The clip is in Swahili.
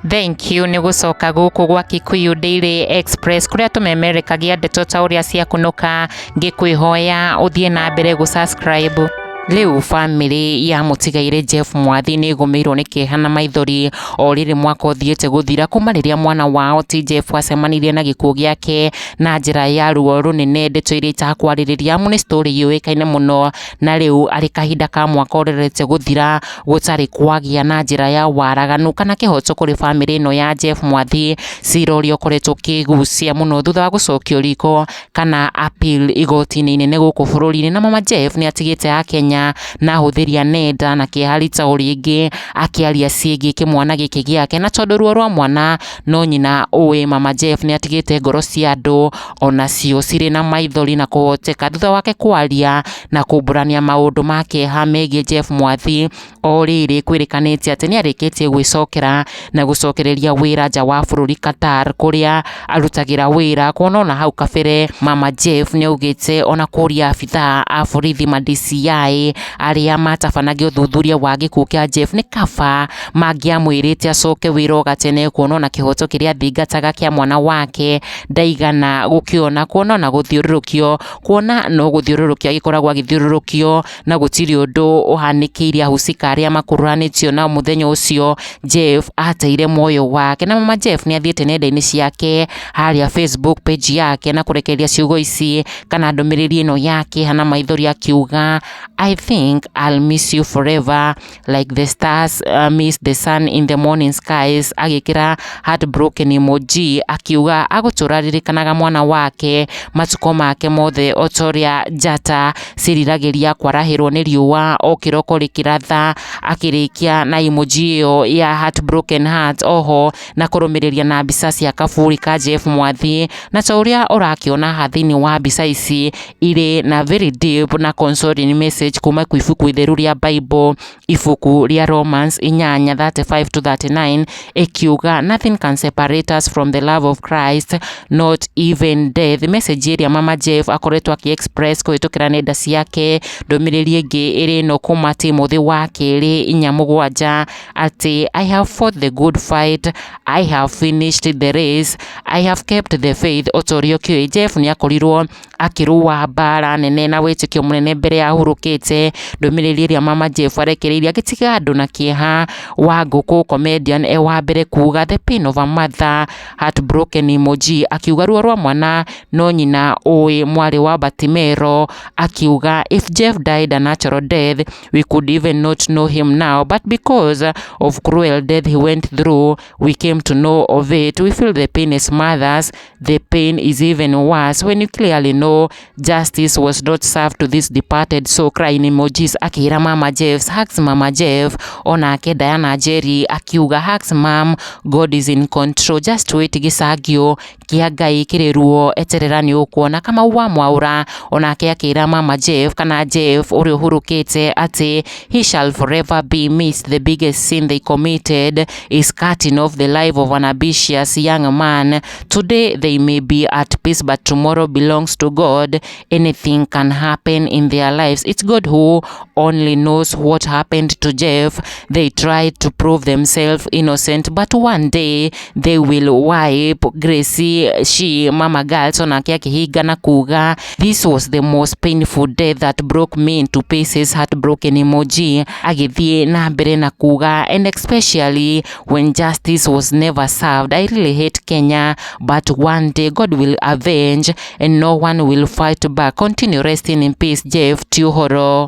Thank you ni gucoka guku gwa Kikuyu DailyExpress kuria tumemerekagia ndeto ta uria cia kunuka ngikwihoya uthie na mbere subscribe. Riu family ya MûTIGAIRĨ Jeff Mwathi ni igûmiirwo ni Kieha na Maithori oriri mwaka uthiete guthira kuma riria Mwana Wao Jeff acemanirie na gikuo giake na njira ya ruo runene. Ndeto Iria itakwariria ni story yûikaine muno na riu ari kahinda ka mwaka orerete guthira gutarî kwagia na njira ya waraganu kana kihoto kuri family no ya Jeff Mwathi. Cira Ūrīa ukoretwo kigucia muno thutha wa gucokio riko kana appeal igoti-ini inene guku bururi-ini, na mama Jeff ni atigite ya Kenya na huthiria nenda na Kieha rita ringi akiaria ciĩgiĩ kĩmwana gĩkĩ giake, na tondu ruo rwa mwana no nyina uĩ, mama Jeff ni atigite ngoro cia andu onacio cirĩ na maithori na kuhoteka thutha wake kwaria na kumbũrania maundu ma Kieha megiĩ Jeff Mwathi. Oriri kwirikanĩtie atĩ nĩ arĩkĩtie gwĩcokera na gucokereria wĩra nja wa bũrũri Qatar kuria arutagira wĩra, kuona ona hau kabere mama Jeff ni augĩte ona kũria abithaa a borithi ma DCI aria matabanagia uthuthuria wa gikuo kia Jeff ni kaba mangiamwirite acoke wira o gatene, kuona ona kihoto kiria thingataga kia mwana wake ndaigana gukiona, kuona ona guthiururukio, kuona no guthiururukia gikoragwo agithiururukio na gutiri undu uhanikiire ahusika aria makuruhanitio na muthenya ucio Jeff ateire moyo wake. Na mama Jeff ni athiete nenda-ini ciake haria Facebook page yake na kurekereria ciugo ici kana ndumiriri ino yake hana Maithori akiuga, I think I'll miss you forever like the stars miss the sun in the morning skies, agikira heartbroken emoji, akiuga aguturarikanaga mwana wake matuko make mothe otoria njata ciriragiria kwarahirwo ni riua o kiroko rikiratha, akirikia na emoji iyo ya heartbroken heart oho na kurumiriria na mbica cia kaburi ka Jeff Mwathi. Na ta uria urakiona hathini wa mbica ici iri na very deep na consoling message kuma kwi ibuku itheru ria Bible, ibuku ria Romans 8:35-39, ikiuga nothing can separate us from the love of Christ, not even death. Message iria mama Jeff akoretwo aki-express kuhitukira nenda ciake. Ndumiriri ingi iri no kuma Timothy wa keri 4:7 ati I have fought the good fight, I have finished the race, I have kept the faith. Otorio kio Jeff ni akorirwo akirua mbara nene na witikio munene mbere ya hurukite. Ndumiriri iria mama Jeff arekereirie agitiga andu na Kieha wa nguku comedian wa mbere kuga the pain of a mother, heartbroken emoji, akiuga ruo rwa mwana no nyina uĩ, mwari wa Batimero, akiuga if Jeff died a natural death we could even not know him now, but because of cruel death he went through we came to know of it. We feel the pain as mothers, the pain is even worse when you clearly know justice was not served to this departed soul, crying emojis. Akira mama Jeff, hugs mama Jeff, ona ake Diana Jerry akiuga hugs mom, God is in control, just wait gicagio kia Ngai kiri ruo eterera ni ukuona kama uwa mwaura. Ona ake akira mama Jeff kana Jeff uri uhurukite ati he shall forever be missed, the biggest sin they committed is cutting off the life of an ambitious young man. Today they may be at peace but tomorrow belongs to God. Anything can happen in their lives. It's God who only knows what happened to Jeff. They tried to prove themselves innocent but one day they will wipe Gracie she mama girls. Ona kia kihiga na kuga this was the most painful death that broke me into pieces, heartbroken emoji, agithie na mbere na kuga and especially when justice was never served. I really hate Kenya but one day God will avenge and no one will fight back. Continue resting in peace Jeff Tiuhoro.